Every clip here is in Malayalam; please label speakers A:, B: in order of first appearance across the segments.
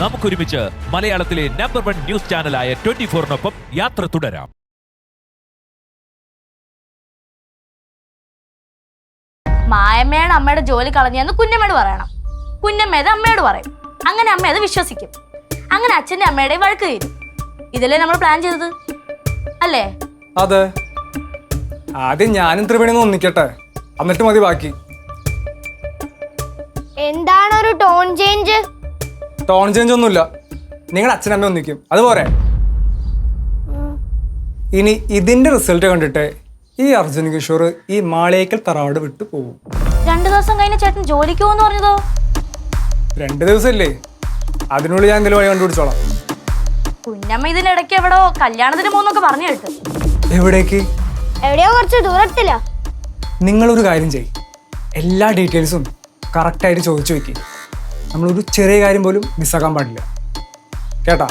A: നമുക്കൊരുമിച്ച് മലയാളത്തിലെ നമ്പർ 1 ന്യൂസ് ചാനലായ 24-നൊപ്പം യാത്ര തുടരാം.
B: മായമ്മയുടെ അമ്മയുടെ ജോലി കളഞ്ഞെന്ന് കുഞ്ഞമ്മയോട് പറയണം. കുഞ്ഞമ്മയത് അമ്മയോട് പറയും. അങ്ങനെ അമ്മ അത് വിശ്വസിക്കും. അങ്ങനെ അച്ഛന്റെ അമ്മയുടെ വഴക്ക് തീരും. ഇതല്ലേ നമ്മൾ പ്ലാൻ ചെയ്തത് അല്ലേ?
C: അതെ. ആദ്യം ഞാനും ത്രിവേണിന്ന് ഒന്നിക്കട്ടെ, എന്നിട്ട് മതി ബാക്കി.
D: എന്താണ് ഒരു ടോൺ ചേഞ്ച്?
C: ടോൺ ചേഞ്ച് ഒന്നുമില്ല. നിങ്ങളുടെ അച്ഛനമ്മ ഒന്നിക്കും, അതുപോലെ. ഇനി ഇതിന്റെ റിസൾട്ട് കണ്ടിട്ട് ഈ അർജുൻ കിഷോർ ഈ മാളേക്കൽ തറവാട് വിട്ടു പോകും.
B: 2 ദിവസം കഴിഞ്ഞ ചേട്ടൻ ജോലിക്ക് പോകുന്നു പറഞ്ഞതോ?
C: 2 ദിവസമല്ലേ, അതിനുള്ളിൽ ഞാൻ എന്തെങ്കിലും വഴി കണ്ടുപിടിച്ചോളാം.
B: കുഞ്ഞമ്മ ഇതിനിടയ്ക്ക് എവിടോ കല്യാണത്തിന് പോകുന്നൊക്കെ പറഞ്ഞു കേട്ടു.
C: എവിടേക്ക്?
D: എവിടെയോ കുറച്ച് ദൂരത്തില്ല.
C: നിങ്ങളൊരു കാര്യം ചെയ്യും, എല്ലാ ഡീറ്റെയിൽസും കറക്റ്റായിട്ട് ചോദിച്ചു വെക്കുക. നമ്മളൊരു ചെറിയ കാര്യം പോലും മിസ്സാക്കാൻ പാടില്ല, കേട്ടാ?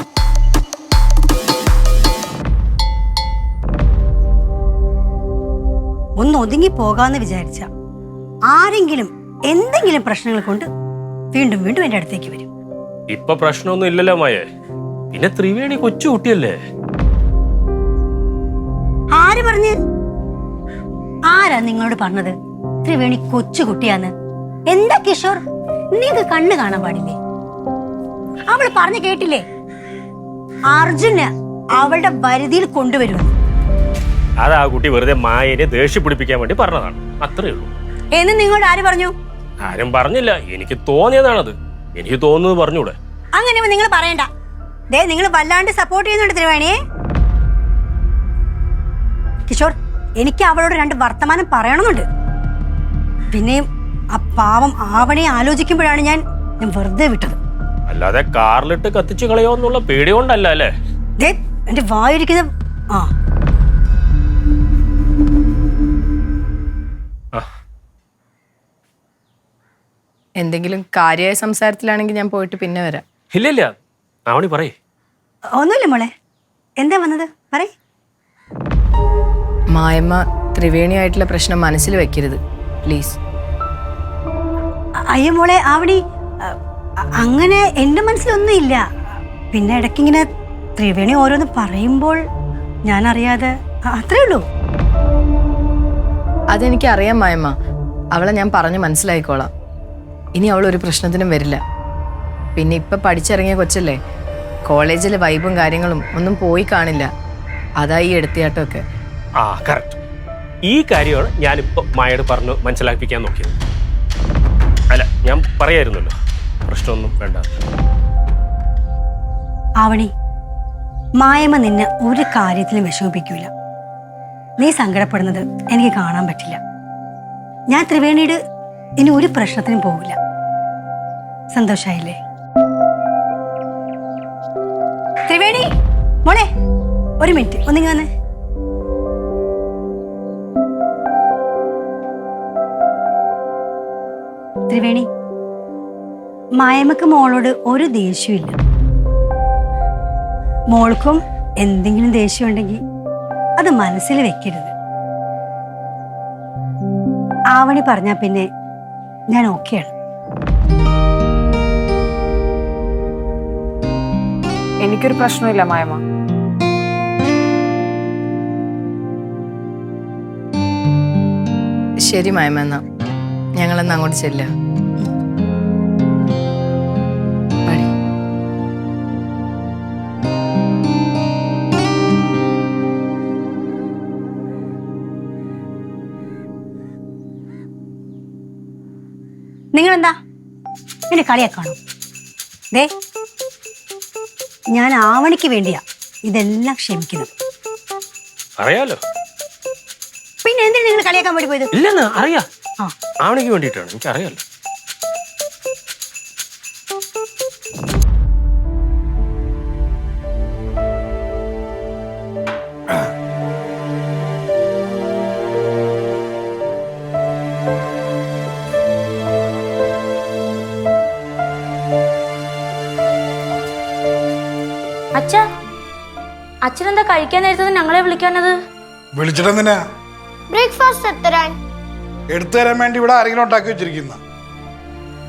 E: ഒന്ന് ഒതുങ്ങി പോകാന്ന് വിചാരിച്ച ആരെങ്കിലും എന്തെങ്കിലും പ്രശ്നങ്ങൾ കൊണ്ട് വീണ്ടും വീണ്ടും എന്റെ അടുത്തേക്ക് വരും.
F: ഇപ്പൊ പ്രശ്നമൊന്നും ഇല്ലല്ലോ മായേ. പിന്നെ ത്രിവേണി കൊച്ചു കുട്ടിയല്ലേ.
E: ആര് പറഞ്ഞ്? ആരാ നിങ്ങളോട് പറഞ്ഞത് ത്രിവേണി കൊച്ചു കുട്ടിയാന്ന്? എന്താ കിഷോർ, നീക്ക് കണ്ണ് കാണാൻ പാടില്ലേ? അവള് പറഞ്ഞു കേട്ടില്ലേ, അർജുന് അവളുടെ വരുതിയിൽ കൊണ്ടുവരുമെന്ന്.
F: അതാ കുട്ടി വെറുതെ മായനെ ദേഷ്യം പിടിപ്പിക്കാൻ വേണ്ടി പറഞ്ഞതാണ്, അത്രേ ഉള്ളൂ.
E: എന്ന് നിങ്ങളോട് ആര് പറഞ്ഞു?
F: ആരും പറഞ്ഞില്ല, എനിക്ക് തോന്നിയതാണത്. എനിക്ക് തോന്നുന്നത് പറഞ്ഞൂടെ?
E: അങ്ങനെ നിങ്ങൾ പറയണ്ട. ദേ, നിങ്ങൾ വല്ലാണ്ട് സപ്പോർട്ട് ചെയ്യുന്നുണ്ട് ത്രിവേണിയെ. കിഷോർ, എനിക്ക് അവളോട് 2 വർത്തമാനം പറയണമെന്നുണ്ട്. പിന്നെയും ആ പാവം ആവണയെ ആലോചിക്കുമ്പോഴാണ് ഞാൻ വെറുതെ വിട്ടത്.
F: അല്ലാതെ കാറിലിട്ട് കത്തിച്ചു കളയോന്നുള്ള പേടി കൊണ്ടല്ല അല്ലേ?
E: ദേ, എന്റെ വായിരിക്കുന്ന
G: എന്തെങ്കിലും കാര്യമായ സംസാരത്തിലാണെങ്കിൽ ഞാൻ പോയിട്ട് പിന്നെ വരാം.
F: ഇല്ല, ആവണി പറയേ.
E: ഒന്നുമില്ല മോളെ, എന്താ വന്നത് പറയ്.
G: മായമ്മ ത്രിവേണിയായിട്ടുള്ള പ്രശ്നം മനസ്സിൽ വെക്കരുത് പ്ലീസ്.
E: അയ്യോ മോളെ ആവണി, അങ്ങനെ എന്റെ മനസ്സിലൊന്നും ഇല്ല. പിന്നെ ഇടയ്ക്കിങ്ങനെ ത്രിവേണി ഓരോന്ന് പറയുമ്പോൾ ഞാൻ അറിയാതെ, അത്രേ ഉള്ളൂ.
G: അതെനിക്ക് അറിയാം മായമ്മ, അവളെ ഞാൻ പറഞ്ഞ് മനസ്സിലായിക്കോളാം. ഇനി അവൾ ഒരു പ്രശ്നത്തിനും വരില്ല. പിന്നെ ഇപ്പം പഠിച്ചിറങ്ങിയ കൊച്ചല്ലേ, കോളേജിലെ വൈബും കാര്യങ്ങളും ഒന്നും പോയി കാണില്ല. അതാ ഈ എടുത്തിയാട്ടമൊക്കെ.
F: ആ കറക്റ്റ്. ഈ കാര്യമാണ് ഞാനിപ്പോൾ മായോട് പറഞ്ഞു മനസ്സിലാക്കിപ്പിക്കാൻ നോക്കിയത്. അല്ല, ഞാൻ പറയായിരുന്നല്ലോ, പ്രശ്നമൊന്നും വേണ്ട.
E: ആവണി, മായമ്മ നിന്നെ ഒരു കാര്യത്തിലും വിഷമിപ്പിക്കൂല. നീ സങ്കടപ്പെടുന്നത് എനിക്ക് കാണാൻ പറ്റില്ല. ഞാൻ ത്രിവേണിയുടെ ഇനി ഒരു പ്രശ്നത്തിനും പോകില്ല. സന്തോഷായില്ലേ? ത്രിവേണി മോളെ, ഒരു മിനിറ്റ് ഒന്നിങ്ങി വന്നേ. ത്രിവേണി, മായമ്മക്ക് മോളോട് ഒരു ദേഷ്യമില്ല. മോൾക്കും എന്തെങ്കിലും ദേഷ്യം ഉണ്ടെങ്കിൽ അത് മനസ്സിൽ വെക്കരുത്. ആവണി പറഞ്ഞാ പിന്നെ ഞാൻ ഓക്കെയാണ്.
H: എനിക്കൊരു പ്രശ്നമില്ല മായമ്മ.
G: ശരി മായമ്മ, എന്നാ ഞങ്ങളെന്ന് അങ്ങോട്ട് ചെല്ലാം.
E: നിങ്ങളെന്താ എന്നെ കളിയാക്കാണോ? ദേ, ഞാൻ ആവണിക്ക് വേണ്ടിയാ ഇതെല്ലാം ക്ഷമിക്കുന്നത്.
F: അറിയാലോ.
E: പിന്നെ എന്തിനാ നിങ്ങൾ കളിയാക്കാൻ വേണ്ടി പോയത്?
F: ഇല്ലെന്ന് അറിയാം, ആവണിക്ക് വേണ്ടിയിട്ടാണ്. എനിക്കറിയാലോ.
B: അച്ഛനെന്താ കഴിക്കാൻ നേരത്തെ ഞങ്ങളെ വിളിക്കാനത്?
I: വിളിച്ചിട്ടെന്തിനാ?
D: ബ്രേക്ക്ഫാസ്റ്റ് എത്തരാൻ.
I: എടുത്തു തരാൻ വേണ്ടി ഇവിടെ ആരെങ്കിലും ഉണ്ടാക്കി വെച്ചിരിക്കുന്ന?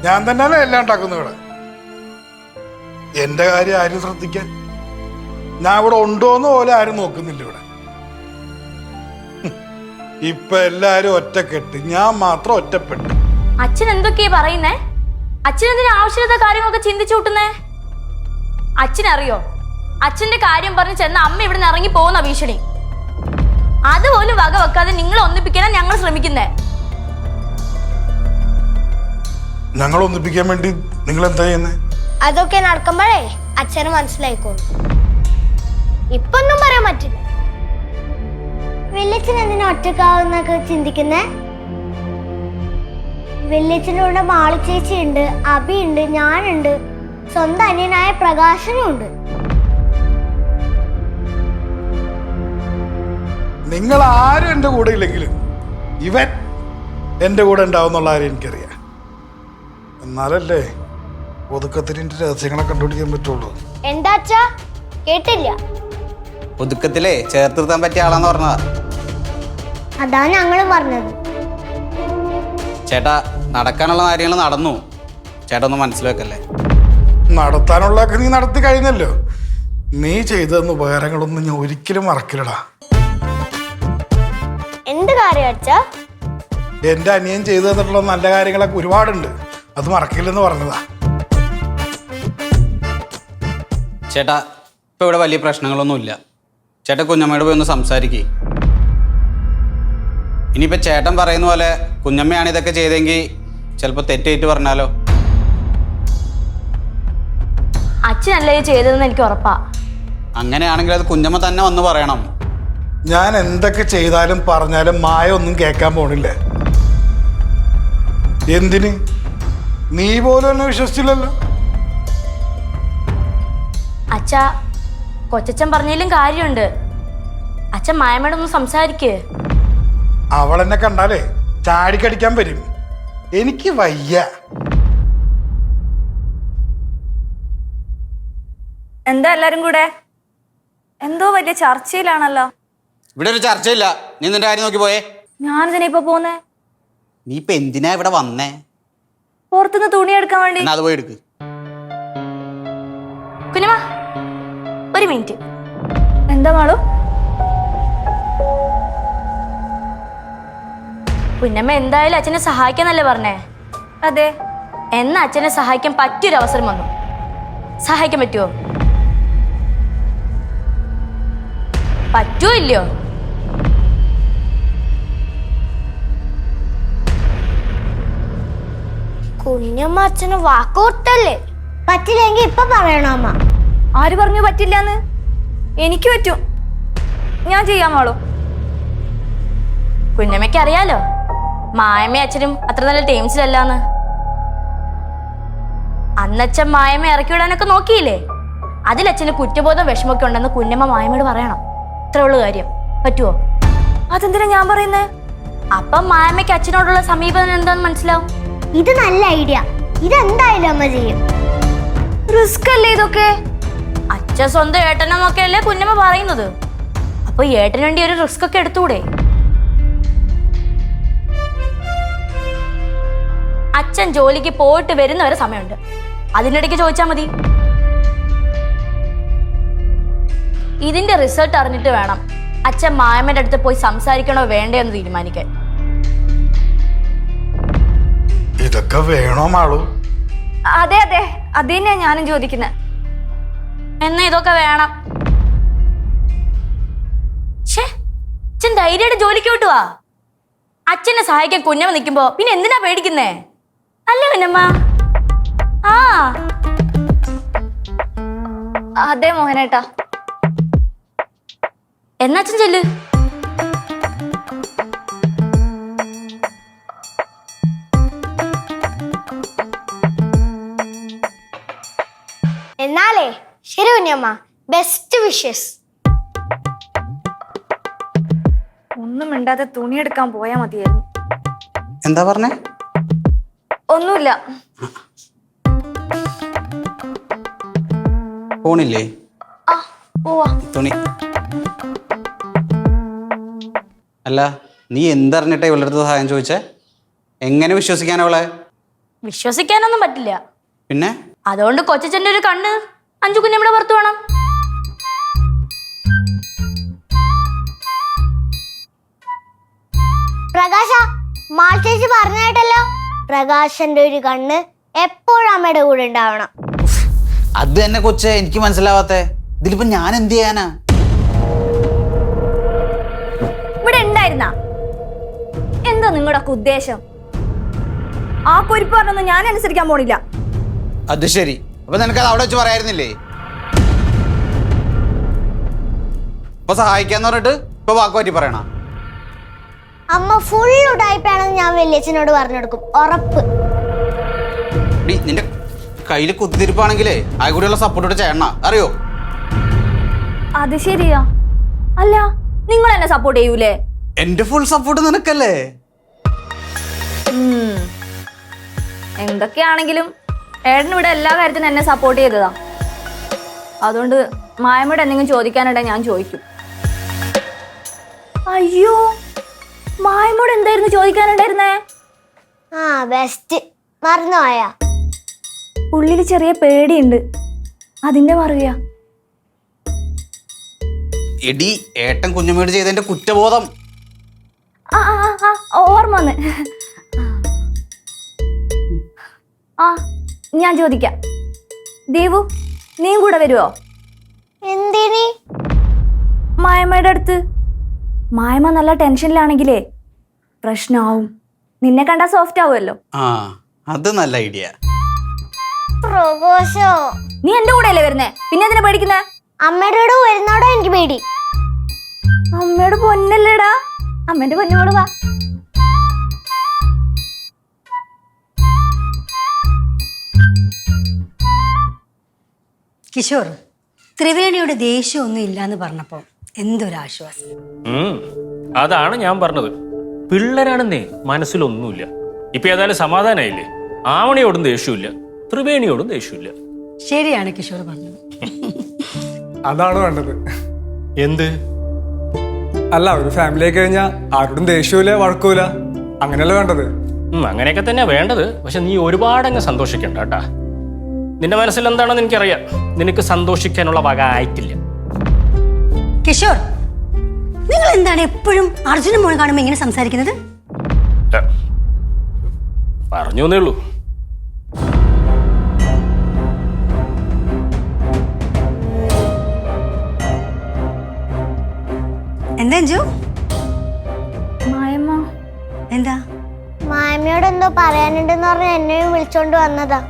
I: ഞാൻ തന്നെയല്ലേ എല്ലാം ഉണ്ടാക്കുന്ന ഇവിടെ. എന്റെ കാര്യം ആരും ശ്രദ്ധിക്കാൻ? ഞാൻ ഇവിടെ ഉണ്ടോന്ന് പോലെ ആരും നോക്കുന്നില്ല ഇവിടെ. ഇപ്പൊ എല്ലാരും ഒറ്റക്കെട്ട്, ഞാൻ മാത്രം ഒറ്റപ്പെട്ടു.
B: അച്ഛൻ എന്തൊക്കെയാ പറയുന്നേ? അച്ഛൻ എന്തിനാ ആവശ്യമില്ലാത്ത കാര്യങ്ങളൊക്കെ ചിന്തിച്ചു കൂട്ടുന്നേ? അച്ഛനറിയോ, അച്ഛന്റെ കാര്യം പറഞ്ഞ് ചെന്ന അമ്മ ഇവിടെ നിന്ന് ഇറങ്ങി പോകുന്ന ഭീഷണി. അതുപോലും വക വെക്കാതെ നിങ്ങൾ ഒന്നിപ്പിക്കാനാ ഞങ്ങൾ ശ്രമിക്കുന്നേ.
I: ഞങ്ങൾ ഒന്നിപ്പിക്കാൻ വേണ്ടി നിങ്ങൾ എന്താ ചെയ്യുന്നേ?
D: അതൊക്കെ നടക്കുമ്പോഴേ അച്ഛന് മനസ്സിലായിക്കോളൂ. ഇപ്പൊന്നും പറയാൻ പറ്റില്ല. വെള്ളിച്ചൻ എന്തിനാ ഒറ്റക്കാവുന്നൊക്കെ ചിന്തിക്കുന്നേ? വെള്ളിച്ചൻ്റെ മാളി ചേച്ചി ഉണ്ട്, അബി ഉണ്ട്, ഞാനുണ്ട്, സ്വന്തം അനിയനായ പ്രകാശനും ഉണ്ട്.
I: നിങ്ങൾ ആരും എൻ്റെ കൂടെ ഇല്ലെങ്കിലും ഇവൻ എൻ്റെ കൂടെ ഉണ്ടാവുന്നുള്ള ആരും എനിക്കറിയാം. എന്നാലല്ലേ ഒതുക്കത്തിന് രഹസ്യങ്ങളെ കണ്ടുപിടിക്കാൻ പറ്റുള്ളൂ.
D: എന്താ അച്ഛാ? കേട്ടില്ല.
J: ഒതുക്കത്തിലേ ചേർത്ത് നിർത്താൻ പറ്റിയ ആളാന്ന് പറഞ്ഞതാ.
D: അതാ ഞങ്ങളും പറഞ്ഞത്.
J: ചേട്ടാ, നടക്കാനുള്ള കാര്യങ്ങൾ നടന്നു. ചേട്ടാ ഒന്ന് മനസ്സിലാക്കല്ലേ.
I: നടത്താനുള്ളതൊക്കെ നീ നടത്തി കഴിഞ്ഞല്ലോ. നീ ചെയ്തെന്ന ഉപകാരങ്ങളൊന്നും ഞാൻ ഒരിക്കലും മറക്കില്ലടാ.
D: എന്ത് കാര്യം അച്ഛാ?
I: എൻ്റെ അനിയൻ ചെയ്തു തന്നിട്ടുള്ള നല്ല കാര്യങ്ങളൊക്കെ ഒരുപാടുണ്ട്, അത് മറക്കില്ലെന്ന് പറഞ്ഞതാ.
J: ചേട്ടാ, ഇപ്പം ഇവിടെ വലിയ പ്രശ്നങ്ങളൊന്നുമില്ല. ചേട്ടൻ കുഞ്ഞമ്മയോട് പോയി ഒന്ന് സംസാരിക്കേ. ഇനിയിപ്പോൾ ചേട്ടൻ പറയുന്ന പോലെ കുഞ്ഞമ്മയാണ് ഇതൊക്കെ ചെയ്തെങ്കിൽ ചിലപ്പോൾ തെറ്റേറ്റ് പറഞ്ഞാലോ?
B: അച്ഛനല്ലേ ചെയ്തതെന്ന് എനിക്ക് ഉറപ്പാ.
J: അങ്ങനെയാണെങ്കിൽ അത് കുഞ്ഞമ്മ തന്നെ വന്ന് പറയണം.
I: ഞാൻ എന്തൊക്കെ ചെയ്താലും പറഞ്ഞാലും മായ ഒന്നും കേൾക്കാൻ പോണില്ല. എന്തിന്? നീ പോലും എന്നെ വിശ്വസിച്ചില്ലല്ലോ.
B: അച്ഛാ, കൊച്ചച്ഛൻ പറഞ്ഞതിലും കാര്യമുണ്ട്. അച്ഛൻ മായമയോടൊന്ന് സംസാരിക്കേ.
I: അവൾ എന്നെ കണ്ടാലേ ചാടിക്കടിക്കാൻ വരും. എനിക്ക് വയ്യ.
H: എന്താ എല്ലാരും കൂടെ? എന്തോ വലിയ ചർച്ചയിലാണല്ലോ.
J: ഇവിടെ ഒരു ചർച്ചയില്ല. നീ നിന്റെ കാര്യം നോക്കി പോയേ.
H: ഞാനെന്തിനാ ഇപ്പൊ പോന്നേ?
J: നീ ഇപ്പം എന്തിനാ ഇവിടെ വന്നേ?
H: പുറത്തുനിന്ന് തുണി എടുക്കാൻ വേണ്ടി.
J: എന്നാ അത് പോയി എടുക്ക്.
B: കുഞ്ഞമ്മ, ഒരു മിനിറ്റ്.
H: എന്താ മാളു?
B: കുഞ്ഞമ്മ എന്തായാലും അച്ഛനെ സഹായിക്കാന്നല്ലേ പറഞ്ഞേ?
H: അതെ.
B: എന്നാ അച്ഛനെ സഹായിക്കാൻ പറ്റിയൊരു അവസരം വന്നു. സഹായിക്കാൻ പറ്റുമോ? പറ്റുമോ ഇല്ലയോ?
D: കുഞ്ഞമ്മ അച്ഛന് വാക്കുകൊടുത്തല്ലേ? പറ്റില്ലെങ്കിൽ ഇപ്പൊ പറയണോ അമ്മ?
H: ആര് പറഞ്ഞു പറ്റില്ലാന്ന്? എനിക്ക് പറ്റും, ഞാൻ ചെയ്യാൻ മാളു.
B: കുഞ്ഞമ്മയ്ക്ക് അറിയാലോ മായമ്മയും അച്ഛനും അത്ര നല്ല ടീംസിലല്ലാന്ന്. അന്നച്ഛൻ മായമ്മ ഇറക്കി വിടാനൊക്കെ നോക്കിയില്ലേ? അതിലച്ഛന് കുറ്റബോധം വിഷമൊക്കെ ഉണ്ടെന്ന് കുഞ്ഞമ്മ മായമ്മയോട് പറയണം. ഇത്രേ ഉള്ളു കാര്യം. പറ്റുമോ?
H: അതെന്തിനാ ഞാൻ പറയുന്നേ?
B: അപ്പം മായമ്മയ്ക്ക് അച്ഛനോടുള്ള സമീപനം എന്താന്ന് മനസ്സിലാവും.
D: ഇത് നല്ല ഐഡിയ. ഇതെന്തായാലും അമ്മ ചെയ്യും.
H: റിസ്ക് അല്ലേ ഇതൊക്കെ?
B: അച്ഛൻ സ്വന്തം ഏട്ടനെന്നൊക്കെയല്ലേ കുഞ്ഞമ്മ പറയുന്നത്. അപ്പൊ ഏട്ടന് വേണ്ടി ഒരു റിസ്ക് ഒക്കെ എടുത്തൂടെ? അച്ഛൻ ജോലിക്ക് പോയിട്ട് വരുന്നവരെ സമയമുണ്ട്. അതിനിടയ്ക്ക് ചോദിച്ചാൽ മതി. ഇതിന്റെ റിസൾട്ട് അറിഞ്ഞിട്ട് വേണം അച്ഛൻ മായമ്മയുടെ അടുത്ത് പോയി സംസാരിക്കണോ വേണ്ടയോ എന്ന് തീരുമാനിക്കാൻ.
I: ഇതൊക്കെ വേണോ മാളു?
H: അതെ അതെ, അത് തന്നെയാ ഞാനും ചോദിക്കുന്നത്.
B: എന്നാ ഇതൊക്കെ വേണം. അച്ഛൻ ധൈര്യമായിട്ട് ജോലിക്ക് വിട്ടുവാ. അച്ഛനെ സഹായിക്കാൻ കുഞ്ഞമ്മ നിൽക്കുമ്പോ പിന്നെ എന്തിനാ പേടിക്കുന്നേ? അല്ല കുഞ്ഞമ്മ? ആ
H: അതെ മോഹനേട്ടാ.
B: എന്നാ അച്ഛൻ ചെല്ല്.
D: എന്നാലേ ശരി കുഞ്ഞമ്മ, ബെസ്റ്റ് വിഷസ്.
H: ഒന്നും മിണ്ടാതെ തുണി എടുക്കാൻ പോയാ മതിയായിരുന്നു.
J: എന്താ പറഞ്ഞേ?
H: ഒന്നുമില്ല.
J: പോണില്ലേ?
H: ആ പോവാ.
J: തുണി അല്ല, നീ എന്തറിഞ്ഞിട്ടാ ഇവളുടെ അടുത്ത് സഹായം ചോദിച്ചേ? എങ്ങനെ വിശ്വസിക്കാൻ അവളെ?
B: വിശ്വസിക്കാനൊന്നും പറ്റില്ല.
J: പിന്നെ
B: അതുകൊണ്ട് കൊച്ചച്ഛൻ്റെ ഒരു കണ്ണ് അഞ്ചു കുഞ്ഞമ്മയുടെ പുറത്ത് വേണം.
D: പ്രകാശ, മാൾച്ചേച്ചി പറഞ്ഞായിട്ടല്ലോ, പ്രകാശന്റെ ഒരു കണ്ണ് എപ്പോഴും അമ്മയുടെ കൂടെ ഉണ്ടാവണം.
J: അത് തന്നെ കൊച്ചേ എനിക്ക് മനസ്സിലാവാത്തെ. ഇതിലിപ്പോ ഞാൻ എന്ത് ചെയ്യാനാ?
H: ഇവിടെ ഉണ്ടായിരുന്ന എന്താ നിങ്ങളുടെ ഉദ്ദേശം? ആ കുരിപ്പ് പറഞ്ഞൊന്നും ഞാൻ അനുസരിക്കാൻ പോണില്ല.
J: അത് ശരി, അപ്പൊ നിനക്കത് അവിടെ വെച്ച് പറയായിരുന്നില്ലേ? ഇപ്പൊ സഹായിക്കാന്ന് പറഞ്ഞിട്ട് ഇപ്പൊ വാക്ക് പറ്റി പറയണ?
D: അമ്മ ഫുൾ ഉടായ്പാണെന്ന് ഞാൻ വല്യച്ഛനോട് പറഞ്ഞു കൊടുക്കും, ഉറപ്പ്.
J: നിന്റെ കയ്യില് കുത്തിരിപ്പാണെങ്കിലേ ആ കൂടിയുള്ള സപ്പോർട്ട് ചെയ്യണ, അറിയോ?
H: അത് ശരിയാ. അല്ല, നിങ്ങൾ എന്നെ സപ്പോർട്ട് ചെയ്യൂലേ?
J: എന്റെ ഫുൾ സപ്പോർട്ട് നിനക്കല്ലേ?
H: എന്തൊക്കെയാണെങ്കിലും ഏട്ടൻ ഇവിടെ എല്ലാ കാര്യത്തിനും എന്നെ സപ്പോർട്ട് ചെയ്തതാ. അതുകൊണ്ട് മായമ്മയോട് എന്തെങ്കിലും ചോദിക്കാനുണ്ടെങ്കിൽ ഞാൻ ചോദിക്കും. അയ്യോ, മായമ്മോട് എന്തായിരുന്നു ചോദിക്കാനുണ്ടായിരുന്നേ?
D: ആ ബെസ്റ്റ്, മറന്നുപോയാ?
H: ഉള്ളിൽ ചെറിയ പേടിയുണ്ട്, അതിന്റെ മറിയാ.
J: എടി, ഏട്ടൻ കുഞ്ഞമ്മയോട് ചെയ്തതിന്റെ കുറ്റബോധം.
H: ആ ആ ആ ഓർമ്മ വന്ന്. ആ ഞാൻ ചോദിക്കാം. ദേവു, നീയും കൂടെ വരുവോ?
D: എന്തിനി?
H: മായമ്മയുടെ അടുത്ത്. മായമ്മ നല്ല ടെൻഷനിലാണെങ്കിലേ പ്രശ്നമാവും. നിന്നെ കണ്ടാ സോഫ്റ്റ് ആവുമല്ലോ.
J: ആ, അത് നല്ല ഐഡിയ.
D: പ്രകാശോ,
H: നീ എന്റെ കൂടെ അല്ലേ വരുന്നേ, പിന്നെ എന്തിനാ പേടിക്കുന്നേ?
D: അമ്മയുടെ കൂടെ വരുന്നോടാ എനിക്ക് പേടി.
H: അമ്മയുടെ പൊന്നല്ലേടാ, അമ്മന്റെ പൊന്നോട് വാ.
E: കിഷോർ, ത്രിവേണിയുടെ ദേഷ്യമൊന്നും ഇല്ലാന്ന് പറഞ്ഞപ്പോൾ എന്തൊരാശ്വാസം.
F: അതാണ് ഞാൻ പറഞ്ഞത്. പിള്ളേരാണെന്നേ മനസ്സിലൊന്നുമില്ല. ഇപ്പൊ ഏതായാലും സമാധാനായില്ലേ? ആവണിയോടും ദേഷ്യമില്ല, ത്രിവേണിയോടും ദേഷ്യമില്ല.
E: ശരിയാണ് കിഷോർ പറഞ്ഞത്.
C: അതാണ് വേണ്ടത്.
F: എന്ത്?
C: അല്ല, ഒരു ഫാമിലി ആയി കഴിഞ്ഞാൽ ആരോടും ദേഷ്യമില്ല, വഴക്കൂല, അങ്ങനെയല്ല വേണ്ടത്.
F: അങ്ങനെയൊക്കെ തന്നെ വേണ്ടത്. പക്ഷെ നീ ഒരുപാടങ്ങ് സന്തോഷിക്കണ്ട കേട്ടാ. നിന്റെ മനസ്സിൽ എന്താണെന്ന് എനിക്കറിയാം. നിനക്ക് സന്തോഷിക്കാനുള്ള വക ആയിട്ടില്ല.
E: കിഷോർ, നിങ്ങൾ എന്താണ് എപ്പോഴും അർജുനും മോൾ കാണുമ്പോൾ ഇങ്ങനെ സംസാരിക്കുന്നത്?
F: പറഞ്ഞു എന്നേ ഉള്ളൂ.
E: എന്താ അഞ്ജു?
H: മായമ്മ
E: എന്താ?
D: മായമ്മയോട് എന്തോ പറയാനുണ്ടെന്ന് പറഞ്ഞ് എന്നെയും വിളിച്ചോണ്ട് വന്നതാ.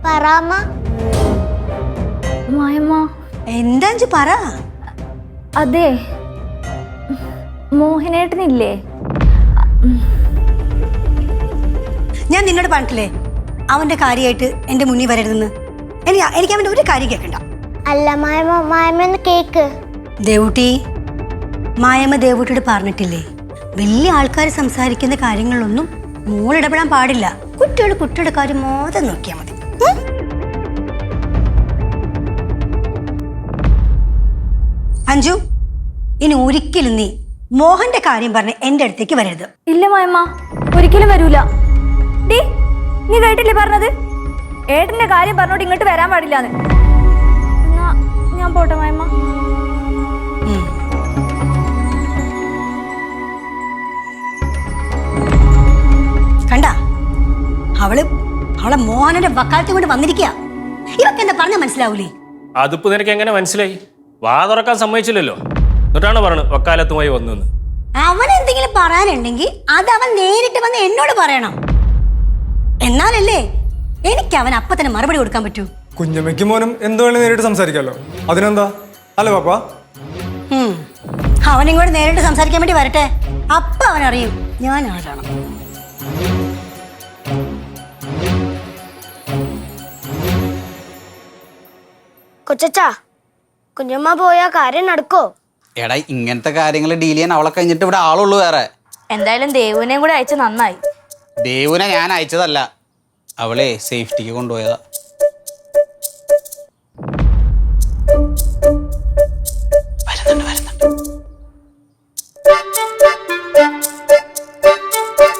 D: പറമ്മ.
H: മായമ്മ
E: എന്താ അഞ്ജു പറ.
H: അതെ, മോഹനേട്ടനില്ലേ?
E: ഞാൻ നിന്നോട് പറഞ്ഞിട്ടില്ലേ അവന്റെ കാര്യമായിട്ട് എന്റെ മുന്നിൽ വരരുതെന്ന്? എനിക്ക് അവന്റെ ഒരു കാര്യം കേൾക്കണ്ട.
D: അല്ല മായമ്മ, മായമ്മ ഒന്ന് കേക്ക്.
E: ദേവൂട്ടി, മായമ്മ ദേവൂട്ടിയോട് പറഞ്ഞിട്ടില്ലേ വലിയ ആൾക്കാർ സംസാരിക്കുന്ന കാര്യങ്ങളിലൊന്നും മോൾ ഇടപെടാൻ പാടില്ല. കുട്ടികളുടെ കാര്യം മാത്രം നോക്കിയാൽ മതി. അഞ്ജു, ഇനി ഒരിക്കലും നീ മോഹന്റെ കാര്യം പറഞ്ഞ് എന്റെ അടുത്തേക്ക് വരരുത്.
H: ഇല്ല മായമ്മ, ഒരിക്കലും വരൂല. ഡീ, നീ കേട്ടില്ലേ പറഞ്ഞത്? ഏട്ടന്റെ കാര്യം പറഞ്ഞോട്ട് ഇങ്ങോട്ട് വരാൻ പാടില്ലാന്ന്. എന്നാ ഞാൻ പോട്ടെ മായമ്മ.
E: കണ്ട, അവളെ മോഹനന്റെ വക്കാലത്ത് കൊണ്ട് വന്നിരിക്കുക. ഇവക്ക് എന്താ പറഞ്ഞാൽ മനസ്സിലാവൂലേ?
F: അതിപ്പോ നിനക്ക് എങ്ങനെ മനസ്സിലായി? വാ തുറക്കാൻ സമ്മതിച്ചില്ലല്ലോ, എന്നിട്ടാണ് പറഞ്ഞത് വക്കാലത്തുമായി വന്നു.
E: അവൻ എന്തെങ്കിലും പറയാനുണ്ടെങ്കിൽ അത് അവൻ നേരിട്ട് വന്ന് എന്നോട് പറയണം. എന്നാലല്ലേ എനിക്ക് അവൻ അപ്പൊ തന്നെ മറുപടി കൊടുക്കാൻ പറ്റൂ.
C: കുഞ്ഞമ്മയ്ക്കും മോനും എന്ത് വേണേലും നേരിട്ട് സംസാരിക്കാമല്ലോ, അതിനെന്താ? അല്ലേ പാപ്പ?
E: അവനിങ്ങോട്ട് നേരിട്ട് സംസാരിക്കാൻ വേണ്ടി വരട്ടെ, അപ്പൊ അവൻ അറിയും ഞാൻ ആരാണ്.
D: കൊച്ചാ, കുഞ്ഞമ്മ പോയാ കാര്യം നടക്കോ?
J: എടാ, ഇങ്ങനത്തെ കാര്യങ്ങൾ ഡീൽ ചെയ്യാൻ അവളെ കഴിഞ്ഞിട്ട് ഇവിടെ ആളുള്ളൂ വേറെ.
B: എന്തായാലും ദേവുവിനെയും കൂടെ അയച്ച നന്നായി.
J: ദേവുനെ ഞാൻ അയച്ചതല്ല, അവളെ സേഫ്റ്റിക്ക് കൊണ്ടുപോയതാ.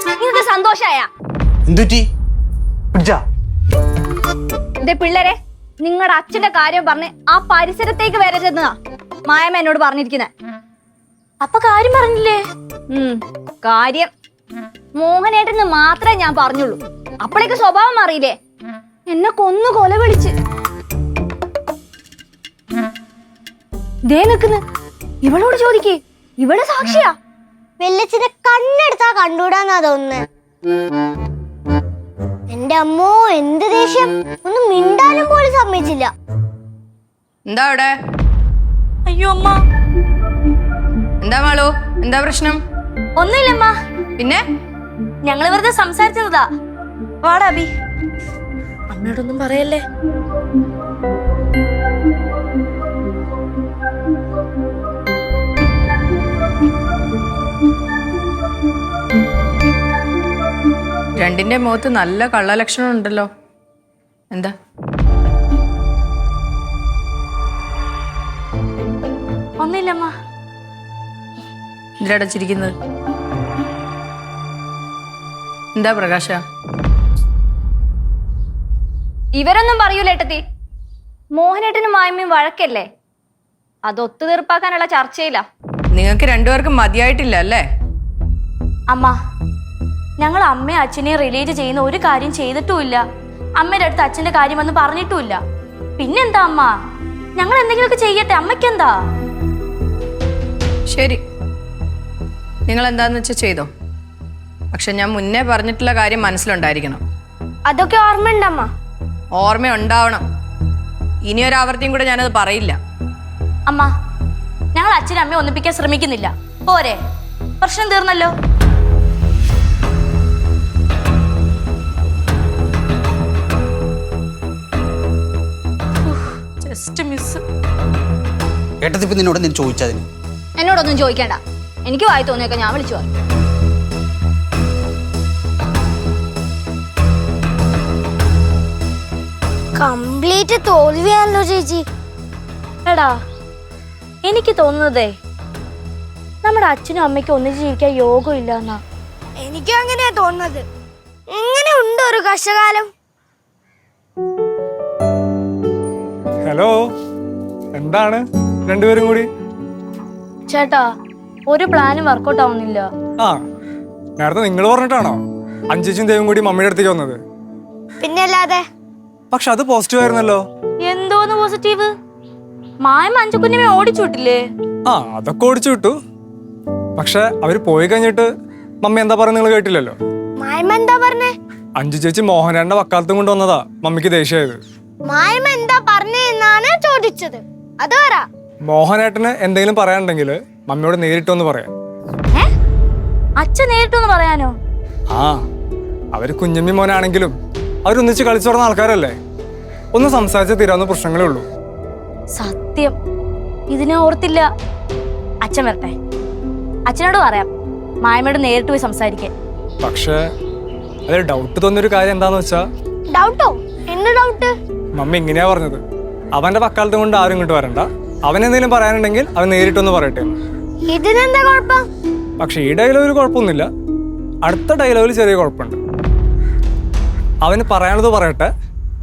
H: നിങ്ങൾക്ക് സന്തോഷായ?
J: എന്തുറ്റി?
H: പിള്ളേരെ നിങ്ങളുടെ അച്ഛന്റെ കാര്യം പറഞ്ഞ് ആ പരിസരത്തേക്ക് വരരുതെന്നാ മായമ്മ എന്നോട് പറഞ്ഞിരിക്കുന്നെ.
B: അപ്പൊ കാര്യം പറഞ്ഞില്ലേ?
H: കാര്യം മോഹനേട്ടന് മാത്രമേ ഞാൻ പറഞ്ഞുള്ളൂ. അപ്പോഴേക്ക് സ്വഭാവം മാറിയില്ലേ? എന്നെ കൊന്നു കൊല വിളിച്ച് ദേ നിക്കുന്നു. ഇവളോട് ചോദിക്കേ, ഇവള് സാക്ഷിയാ.
D: വെല്ലച്ചിനെ കണ്ണെടുത്താ കണ്ടൂടാന്നാ തോന്നുന്നത്. എന്റെ അമ്മോ, എന്ത് ദേഷ്യം! ഒന്നും മിണ്ടാനും പോലും സമ്മതിച്ചില്ല.
G: എന്താ അവിടെ?
B: അയ്യോ അമ്മ.
G: എന്താ മാളു, എന്താ പ്രശ്നം?
B: ഒന്നുമില്ലമ്മ.
G: പിന്നെ
B: ഞങ്ങള് വെറുതെ സംസാരിച്ചതാ. വാടാ അബി. അമ്മയോടൊന്നും പറയല്ലേ.
G: രണ്ടിന്റെ മുഖത്ത് നല്ല കള്ളലക്ഷണം ഉണ്ടല്ലോ. എന്താ?
B: ഒന്നുമില്ലമ്മ.
G: എന്തിനടച്ചിരിക്കുന്നത്? എന്താ പ്രകാശ?
H: ഇവരൊന്നും പറയൂല ഏട്ടത്തി. മോഹനേട്ടനും മായമ്മയും വഴക്കല്ലേ, അത് ഒത്തുതീർപ്പാക്കാനുള്ള ചർച്ചയില്ല.
G: നിങ്ങൾക്ക് രണ്ടുപേർക്കും മതിയായിട്ടില്ല അല്ലേ?
B: അമ്മ, ഞങ്ങൾ അമ്മയും അച്ഛനെയും റിലേറ്റ് ചെയ്യുന്ന ഒരു കാര്യം ചെയ്തിട്ടുമില്ല. അമ്മയുടെ അടുത്ത് അച്ഛന്റെ കാര്യമൊന്നും പറഞ്ഞിട്ടുമില്ല. പിന്നെന്താ അമ്മ, ഞങ്ങൾ എന്തെങ്കിലുമൊക്കെ ചെയ്യട്ടെ, അമ്മയ്ക്കെന്താ?
G: ശരി, നിങ്ങൾ എന്താന്ന് വെച്ചാൽ ചെയ്തോ. പക്ഷെ ഞാൻ മുന്നേ പറഞ്ഞിട്ടുള്ള കാര്യം മനസ്സിലുണ്ടായിരിക്കണം.
D: അതൊക്കെ ഓർമ്മയുണ്ടമ്മ.
G: ഓർമ്മയുണ്ടാവണം. ഇനിയൊരാവർത്തിയും കൂടെ ഞാനത് പറയില്ല.
B: അമ്മ, ഞങ്ങൾ അച്ഛനും അമ്മയെ ഒന്നിപ്പിക്കാൻ ശ്രമിക്കുന്നില്ല. പോരെ, പ്രശ്നം തീർന്നല്ലോ. Just miss.
J: ഏട്ടത്തിപ്പ് നിന്നോട് ഞാൻ ചോദിച്ചതിന്.
H: എന്നോടൊന്നും ചോദിക്കണ്ട. എനിക്ക് വായി തോന്നിയൊക്കെ ഞാൻ വിളിച്ചു പറഞ്ഞു.
D: കംപ്ലീറ്റ് തോൽവിയാണല്ലോ ചേച്ചി.
B: എടാ, എനിക്ക് തോന്നുന്നതേ നമ്മുടെ അച്ഛനും അമ്മയ്ക്കും ഒന്നിച്ച് ജീവിക്കാൻ യോഗം ഇല്ല എന്നാ.
D: എനിക്കും അങ്ങനെയാ തോന്നുന്നത്. എങ്ങനെ ഉണ്ട് ഒരു കഷ്ടകാലം?
C: ഹലോ, എന്താണ് രണ്ടുപേരും കൂടി?
B: ചേട്ടാ, ഒരു പ്ലാനും വർക്കൗട്ട് ആവുന്നില്ല.
C: ആ, നേരത്തെ നിങ്ങൾ പറഞ്ഞിട്ടാണോ അഞ്ചേച്ചും ദൈവം കൂടി മമ്മിയുടെ അടുത്തേക്ക് വന്നത്?
D: പിന്നെ അല്ലാതെ.
C: പക്ഷെ അത് പോസിറ്റീവ് ആയിരുന്നല്ലോ.
B: എന്തോന്ന് പോസിറ്റീവ്? മായമ്മ അഞ്ചുകുഞ്ഞമ്മെ ഓടിച്ചു വിട്ടില്ലേ?
C: ആ, അതൊക്കെ ഓടിച്ചു വിട്ടു. പക്ഷെ അവര് പോയി കഴിഞ്ഞിട്ട് മമ്മി എന്താ പറയുക നിങ്ങൾ കേട്ടില്ലല്ലോ.
D: മായമ്മ എന്താ പറഞ്ഞേ?
C: അഞ്ചു ചേച്ചി മോഹനേട്ടന്റെ വക്കാലത്തും കൊണ്ടുവന്നതാ മമ്മിക്ക് ദേഷ്യമായത്.
D: മായമ്മ എന്താ പറഞ്ഞെന്നാണ് ചോദിച്ചത്. അത് പറ.
C: മോഹനേട്ടന് എന്തെങ്കിലും പറയാനുണ്ടെങ്കിൽ മമ്മിയോട് നേരിട്ടൊന്ന് പറയാം.
B: അച്ഛൻ നേരിട്ടൊന്ന് പറയാനോ?
C: ആ, അവര് കുഞ്ഞമ്മി മോനാണെങ്കിലും അവരൊന്നിച്ച് കളിച്ചു തുടർന്ന ആൾക്കാരല്ലേ. ഒന്ന് സംസാരിച്ച് തീരാവുന്ന പ്രശ്നങ്ങളേ ഉള്ളൂ.
B: സത്യം, ഇതിനെ ഓർത്തില്ല. അച്ഛൻ വരട്ടെ, അച്ഛനോട് പറയാം മായമ്മയോട് നേരിട്ട് പോയി സംസാരിക്കാൻ.
C: പക്ഷേ അതിൽ ഡൗട്ട് തോന്നിയൊരു കാര്യം എന്താന്ന് വെച്ചാ.
D: ഡൗട്ടോ? എന്ത് ഡൗട്ട്?
C: മമ്മി ഇങ്ങനെയാ പറഞ്ഞത്, അവന്റെ വക്കാലത്തും കൊണ്ട് ആരും ഇങ്ങോട്ട് വരണ്ട, അവനെന്തെങ്കിലും പറയാനുണ്ടെങ്കിൽ അവൻ നേരിട്ടൊന്ന് പറയട്ടെ.
D: ഇതിനെന്താ കുഴപ്പം?
C: പക്ഷെ ഈ ഡയലോഗിൽ കുഴപ്പമൊന്നുമില്ല. അടുത്ത ഡയലോഗിൽ ചെറിയ കുഴപ്പമുണ്ട്. അവന് പറയാനുള്ളത് പറയട്ടെ,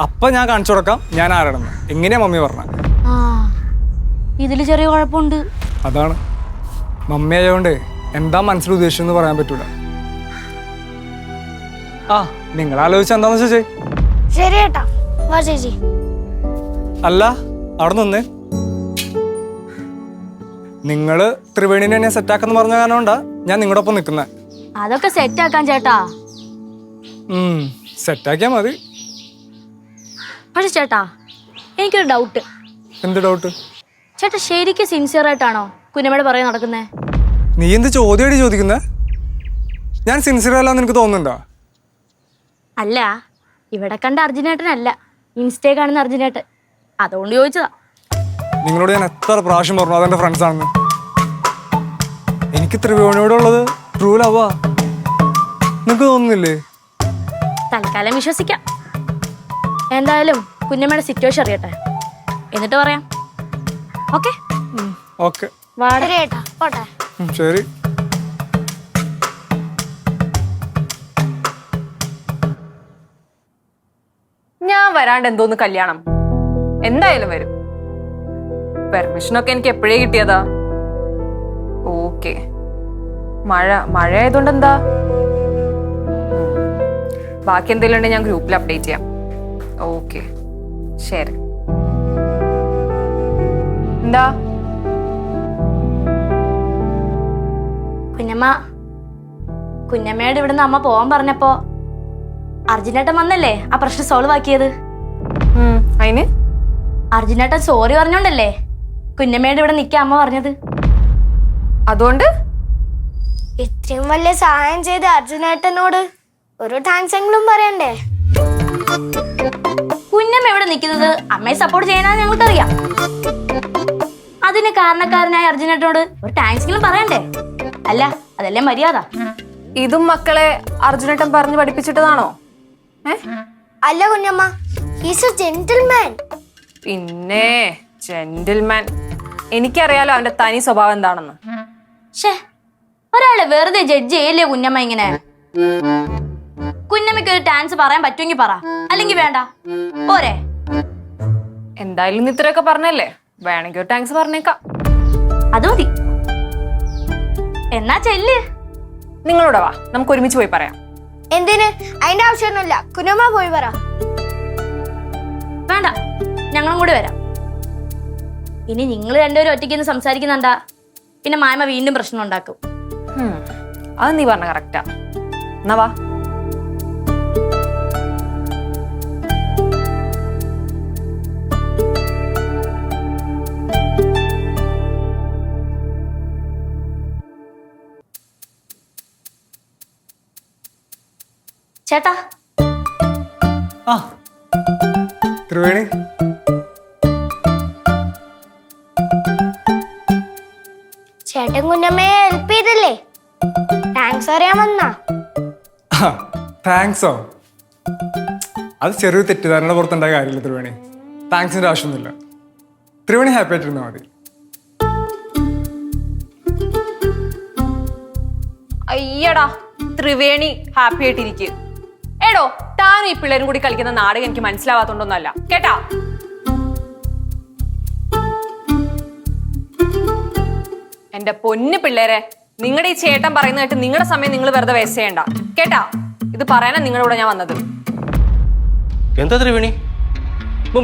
C: അപ്പൊ ഞാൻ കാണിച്ചു കൊടുക്കാം ഞാൻ ആരാണെന്ന്. എങ്ങനെയാ മമ്മി പറഞ്ഞ?
B: ആ, ഇതില് ചെറിയ കുഴപ്പമുണ്ട്.
C: അതാണ് മമ്മി ആയതുകൊണ്ട് എന്താ മനസ്സിൽ ഉദ്ദേശിച്ചെന്ന് പറയാൻ പറ്റൂല. ആ, നിങ്ങൾ ആലോചിച്ച എന്താന്ന് വെച്ചാ ചെയ്.
D: ശരി ഏട്ടാ, വാ ചേച്ചി.
C: അല്ല, അവിടെ നിന്നേ. നിങ്ങള് ത്രിവേണിനെ എന്നെ സെറ്റാക്കെന്ന് പറഞ്ഞ കാരണം കൊണ്ടാ ഞാൻ നിങ്ങളുടെ ഒപ്പം നിൽക്കുന്നത്.
B: അതൊക്കെ സെറ്റ് ആക്കാൻ ചേട്ടാ.
C: സെറ്റാക്കിയാ മതി.
B: പക്ഷെ ചേട്ടാ, എനിക്കൊരു ഡൗട്ട്.
C: എന്ത് ഡൗട്ട്?
B: ചേട്ടാ ശരിക്കും സിൻസിയർ ആയിട്ടാണോ കുഞ്ഞമ്മയോട് പറയാൻ നടക്കുന്നേ?
C: നീ എന്ത് ചോദ്യമായിട്ട് ചോദിക്കുന്നേ? ഞാൻ സിൻസിയർ അല്ലാന്ന് എനിക്ക് തോന്നുന്നുണ്ടോ?
B: അല്ല, ഇവിടെ കണ്ട അർജുനേട്ടനല്ല, ഇൻസ്റ്റേ കാണുന്ന അർജുനേട്ടൻ. അതുകൊണ്ട് ചോദിച്ചതാ.
C: നിങ്ങളോട് ഞാൻ എത്ര പ്രാവശ്യം പറഞ്ഞു അതെന്റെ ഫ്രണ്ട്സ് ആണെന്ന്. എനിക്ക് ത്രിവേണിയോടുള്ളത് ട്രൂ ലവാ. നിനക്ക് തോന്നുന്നില്ലേ?
B: തൽക്കാലം വിശ്വസിക്കാം. എന്തായാലും കുഞ്ഞമ്മയുടെ സിറ്റുവേഷൻ അറിയട്ടെ, എന്നിട്ട് പറയാം. ഓക്കെ
C: ഓക്കെ,
D: ശരി ഏട്ടാ, പോട്ടെ.
C: ശരി.
G: ഞാൻ വരാണ്ട് എന്തോന്ന് കല്യാണം?
K: എന്തായാലും വരും. പെർമിഷനൊക്കെ എനിക്ക് എപ്പോഴേ കിട്ടിയതാ. ഓക്കെ, മഴ ആയതുകൊണ്ട് എന്താ? ബാക്കി എന്തെങ്കിലും ഉണ്ടെങ്കിൽ ഞാൻ ഗ്രൂപ്പിൽ അപ്ഡേറ്റ് ചെയ്യാം. ഓക്കെ, ശരി. എന്താ
B: കുഞ്ഞമ്മയുടെ ഇവിടുന്ന് അമ്മ പോവാൻ പറഞ്ഞപ്പോ അർജുനേട്ടൻ വന്നല്ലേ ആ പ്രശ്നം സോൾവ് ആക്കിയത്?
K: അതിന്
B: അർജുനേട്ടൻ സോറി പറഞ്ഞോണ്ടല്ലേ കുഞ്ഞമ്മയുടെ ഇവിടെ നിൽക്കാൻ അമ്മ പറഞ്ഞത്.
K: അതുകൊണ്ട്
D: ഇത്രയും വലിയ സഹായം ചെയ്ത അർജുനേട്ടനോട് ഒരു താങ്ക്സ് എങ്കിലും പറയണ്ടേ?
B: കുഞ്ഞമ്മ ഇവിടെ നിൽക്കുന്നത് അമ്മയെ സപ്പോർട്ട് ചെയ്യാനാണ് ഞങ്ങൾക്കറിയാം. അതിന് കാരണക്കാരനായ അർജുനേട്ടനോട് ഒരു താങ്ക്സെങ്കിലും പറയണ്ടേ? അല്ല, അതല്ലേ മര്യാദ.
K: ഇതും മക്കളെ അർജുനേട്ടൻ പറഞ്ഞു പഠിപ്പിച്ചിട്ടതാണോ?
D: അല്ല കുഞ്ഞമ്മ, ഹീസ് എ ജെന്റിൽമാൻ.
K: പിന്നെ ജെന്റിൽമാൻ. എനിക്കറിയാലോ അവന്റെ തനി സ്വഭാവം എന്താണെന്ന്.
B: ഷേ, ഒരാളെ വെറുതെ ജഡ്ജ് ചെയ്യല്ലേ കുഞ്ഞമ്മ ഇങ്ങനെ. കുഞ്ഞമ്മയ്ക്ക് ഒരു ടാൻസ് പറയാൻ പറ്റുമെങ്കിൽ പറ, അല്ലെങ്കിൽ വേണ്ട പോരെ.
K: എന്തായാലും ഇത്രയൊക്കെ പറഞ്ഞല്ലേ, വേണമെങ്കിൽ ഒരു താങ്ക്സ് പറഞ്ഞേക്കാം.
B: അത് മതി. എന്നാ ചെല്ല്.
K: നിങ്ങളോട് വാ, നമുക്ക് ഒരുമിച്ച് പോയി പറയാം.
D: എന്തിന്? അതിന്റെ ആവശ്യമൊന്നുമില്ല, കുഞ്ഞമ്മ പോയി പറ.
B: വേണ്ട, ഞങ്ങളും കൂടി വരാം. ഇനി നിങ്ങൾ രണ്ടുപേരും ഒറ്റയ്ക്ക് സംസാരിക്കുന്നുണ്ടാ പിന്നെ മായ്മ വീണ്ടും പ്രശ്നം ഉണ്ടാക്കും.
K: അത് നീ പറഞ്ഞ കറക്റ്റാ. എന്നാ വാ.
B: ചേട്ടാ.
C: ആ ത്രിവേണി,
D: ചേട്ടൻ കുഞ്ഞമ്മയെ ഹെൽപ്പ് ചെയ്തല്ലേ? താങ്ക്സ് അറിയാൻ വന്നാ?
C: താങ്ക്സോ? അത് ചെറിയൊരു തെറ്റിദ്ധാരണ പുറത്തുണ്ടായ കാര്യമില്ല ത്രിവേണി. താങ്ക്സിന്റെ ആവശ്യമൊന്നുമില്ല. ത്രിവേണി ഹാപ്പി ആയിട്ടിരുന്നാൽ മതി.
K: അയ്യടാ, ത്രിവേണി ഹാപ്പി ആയിട്ടിരിക്കും. എടോ, താനും ഈ പിള്ളേരും കൂടി കളിക്കുന്ന നാടകം എനിക്ക് മനസ്സിലാവാത്തോണ്ടൊന്നല്ല കേട്ടാ. എന്റെ പൊന്നു പിള്ളേരെ, നിങ്ങളുടെ ഈ ചേട്ടൻ പറയുന്ന കേട്ട് നിങ്ങളുടെ സമയം നിങ്ങൾ വെറുതെ വേസ്റ്റ് ചെയ്യണ്ട കേട്ടാ. ഇത് പറയാനാ നിങ്ങളുടെ കൂടെ ഞാൻ വന്നത്.
F: എന്താ ത്രിവേണി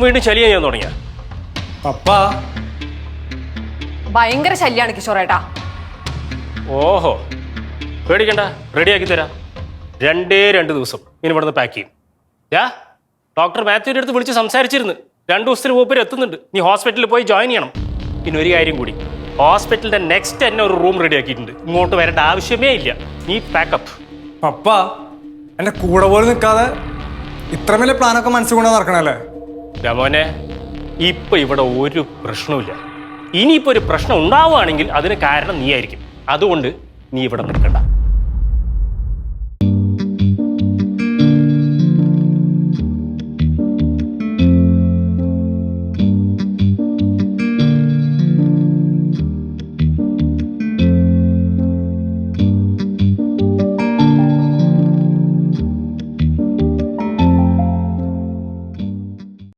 F: വീണ്ടും ശല്യം ചെയ്യാൻ തുടങ്ങിയ?
C: പപ്പാ
K: ഭയങ്കര ശല്യാണ് കിഷോറേട്ടാ.
F: ഓഹോ, പേടിക്കണ്ട, റെഡിയാക്കി തരാം. 2 ദിവസം ഇനി ഇവിടുന്ന് പാക്ക് ചെയ്യും. ഡോക്ടർ മാത്യുവിൻ്റെ അടുത്ത് വിളിച്ച് സംസാരിച്ചിരുന്നു. 2 ദിവസത്തിന് മൂപ്പര് എത്തുന്നുണ്ട്. നീ ഹോസ്പിറ്റലിൽ പോയി ജോയിൻ ചെയ്യണം. പിന്നെ ഒരു കാര്യം കൂടി, ഹോസ്പിറ്റലിന്റെ നെക്സ്റ്റ് തന്നെ ഒരു റൂം റെഡി ആക്കിയിട്ടുണ്ട്. ഇങ്ങോട്ട് വരേണ്ട ആവശ്യമേ ഇല്ല. നീ പാക്കപ്പ്.
C: പപ്പ എന്റെ കൂടെ പോലും നിൽക്കാതെ ഇത്ര വലിയ പ്ലാനൊക്കെ മനസ്സിൽ കൊണ്ടു നടക്കണല്ലേ?
F: രമോനെ, ഇപ്പൊ ഇവിടെ ഒരു പ്രശ്നവുമില്ല. ഇനിയിപ്പോ ഒരു പ്രശ്നം ഉണ്ടാവുകയാണെങ്കിൽ അതിന് കാരണം നീ ആയിരിക്കും. അതുകൊണ്ട് നീ ഇവിടെ നിൽക്കണ്ട.